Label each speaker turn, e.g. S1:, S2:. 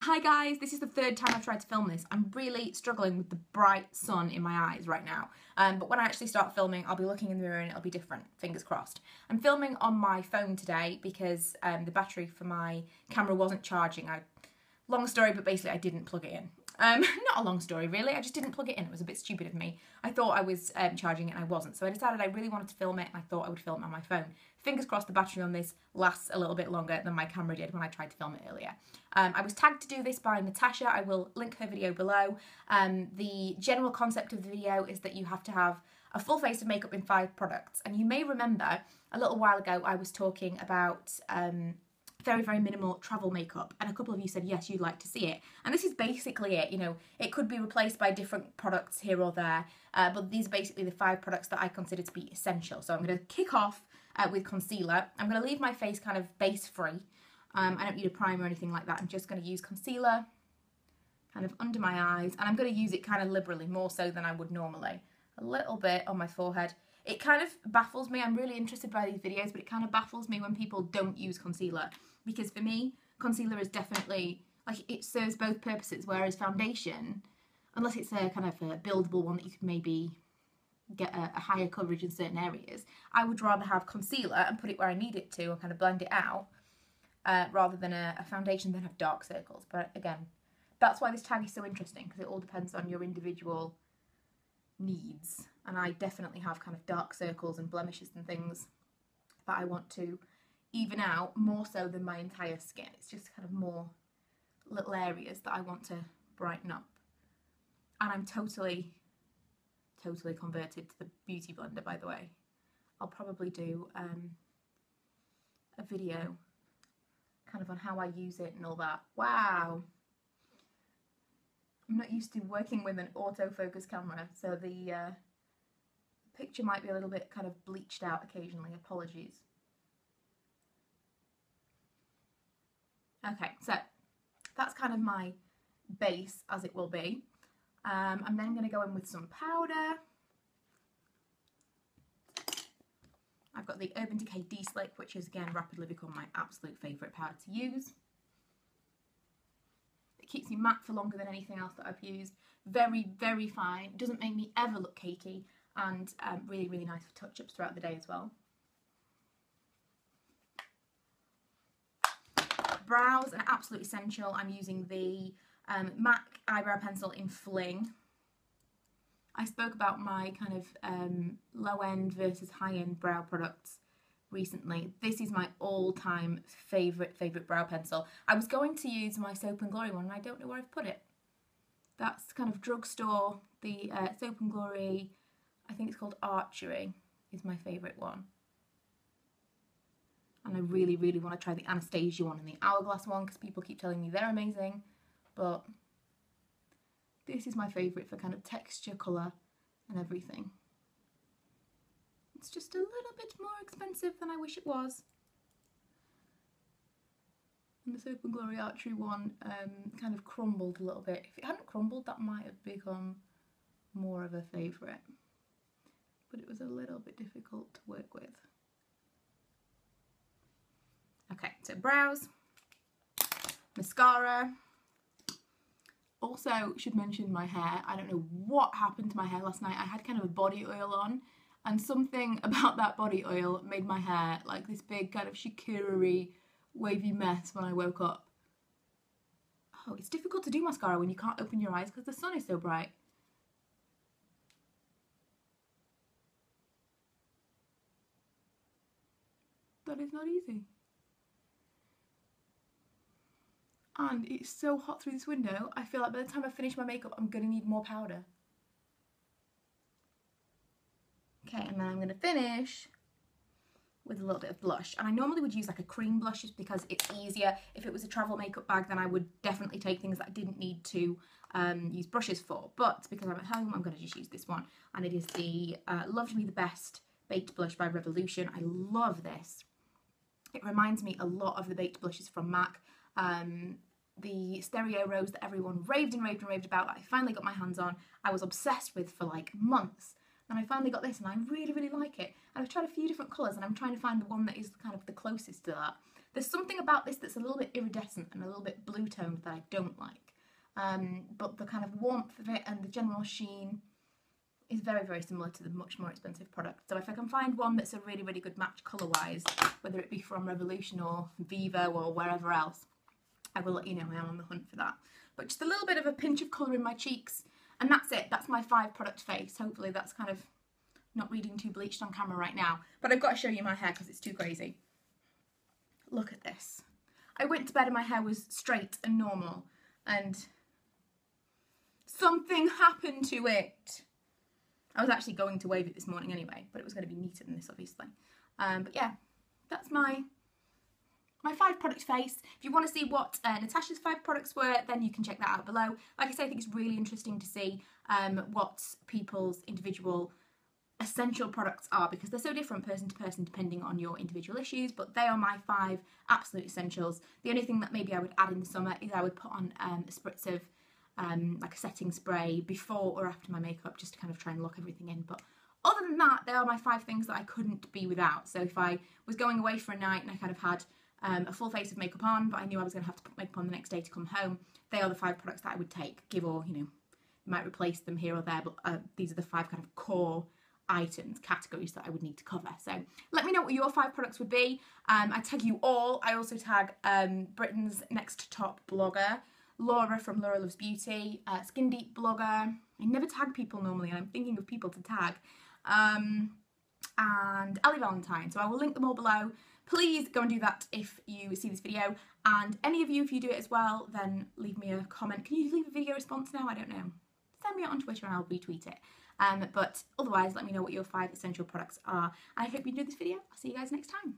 S1: Hi guys, this is the third time I've tried to film this. I'm really struggling with the bright sun in my eyes right now. But when I actually start filming, I'll be looking in the mirror and it'll be different, fingers crossed. I'm filming on my phone today because the battery for my camera wasn't charging. Long story, but basically I didn't plug it in. Not a long story really, I just didn't plug it in. It was a bit stupid of me. I thought I was charging it and I wasn't. So I decided I really wanted to film it and I thought I would film it on my phone. Fingers crossed the battery on this lasts a little bit longer than my camera did when I tried to film it earlier. I was tagged to do this by Natasha. I will link her video below. The general concept of the video is that you have to have a full face of makeup in 5 products. And you may remember a little while ago I was talking about very minimal travel makeup, and a couple of you said yes, you'd like to see it, and this is basically it. You know, it could be replaced by different products here or there, but these are basically the 5 products that I consider to be essential. So I'm going to kick off with concealer. I'm going to leave my face kind of base free. I don't need a primer or anything like that. I'm just going to use concealer kind of under my eyes, and I'm going to use it kind of liberally, more so than I would normally. A little bit on my forehead. It kind of baffles me. I'm really interested by these videos, but it kind of baffles me when people don't use concealer. Because for me, concealer is definitely, like, it serves both purposes, whereas foundation, unless it's a kind of a buildable one that you could maybe get a higher coverage in certain areas, I would rather have concealer and put it where I need it to and kind of blend it out, rather than a foundation that have dark circles. But again, that's why this tag is so interesting, because it all depends on your individual needs. And I definitely have kind of dark circles and blemishes and things that I want to even out more so than my entire skin. It's just kind of more little areas that I want to brighten up. And I'm totally converted to the beauty blender, by the way. I'll probably do a video kind of on how I use it and all that. Wow. I'm not used to working with an autofocus camera, so the picture might be a little bit kind of bleached out occasionally. Apologies. Okay, so that's kind of my base, as it will be. I'm then going to go in with some powder. I've got the Urban Decay DeSlick, which has again rapidly become my absolute favourite powder to use. It keeps me matte for longer than anything else that I've used. Very fine. It doesn't make me ever look cakey, and really nice for touch-ups throughout the day as well. Brows are absolute essential. I'm using the MAC eyebrow pencil in Fling. I spoke about my kind of low-end versus high-end brow products recently. This is my all-time favourite brow pencil. I was going to use my Soap and Glory one, and I don't know where I've put it. That's kind of drugstore. The Soap and Glory, I think it's called Archery, is my favourite one. And I really want to try the Anastasia one and the Hourglass one, because people keep telling me they're amazing. But this is my favourite for kind of texture, colour and everything. It's just a little bit more expensive than I wish it was. And the Soap and Glory Archery one kind of crumbled a little bit. If it hadn't crumbled, that might have become more of a favourite. But it was a little bit difficult to work with. Okay, so brows, mascara. Also, should mention my hair. I don't know what happened to my hair last night. I had kind of a body oil on, and something about that body oil made my hair like this big kind of Shakira-y wavy mess when I woke up. Oh, it's difficult to do mascara when you can't open your eyes because the sun is so bright. That is not easy. And it's so hot through this window, I feel like by the time I finish my makeup, I'm going to need more powder. Okay, and then I'm going to finish with a little bit of blush. And I normally would use like a cream blush just because it's easier. If it was a travel makeup bag, then I would definitely take things that I didn't need to use brushes for. But because I'm at home, I'm going to just use this one. And it is the Love Me The Best Baked Blush by Revolution. I love this. It reminds me a lot of the baked blushes from MAC. The Stereo Rose that everyone raved about, that I finally got my hands on. I was obsessed with for like months, and I finally got this and I really like it. And I've tried a few different colours and I'm trying to find the one that is kind of the closest to that. There's something about this that's a little bit iridescent and a little bit blue toned that I don't like. But the kind of warmth of it and the general sheen is very, very similar to the much more expensive product. So if I can find one that's a really, really good match colour-wise, whether it be from Revolution or Vivo or wherever else, I will let you know. I am on the hunt for that. But just a little bit of a pinch of colour in my cheeks, and that's it. That's my 5 product face. Hopefully that's kind of not reading too bleached on camera right now. But I've got to show you my hair because it's too crazy. Look at this. I went to bed and my hair was straight and normal, and something happened to it. I was actually going to wave it this morning anyway, but it was going to be neater than this, obviously. But yeah, that's my 5 product face. If you want to see what Natasha's 5 products were, then you can check that out below. Like I say, I think it's really interesting to see what people's individual essential products are, because they're so different person to person depending on your individual issues, but they are my 5 absolute essentials. The only thing that maybe I would add in the summer is I would put on a spritz of like a setting spray before or after my makeup, just to kind of try and lock everything in. But other than that, they are my 5 things that I couldn't be without. So if I was going away for a night and I kind of had a full face of makeup on, but I knew I was going to have to put makeup on the next day to come home, they are the 5 products that I would take, give or, you know, you might replace them here or there, but these are the 5 kind of core items, categories that I would need to cover. So let me know what your 5 products would be. I tag you all. I also tag Britain's next top blogger, Laura from Laura Loves Beauty, Skin Deep blogger. I never tag people normally, and I'm thinking of people to tag. And Ali Valentine. So I will link them all below. Please go and do that if you see this video. And any of you, if you do it as well, then leave me a comment. Can you leave a video response now? I don't know. Send me it on Twitter and I'll retweet it. But otherwise, let me know what your 5 essential products are. I hope you enjoyed this video. I'll see you guys next time.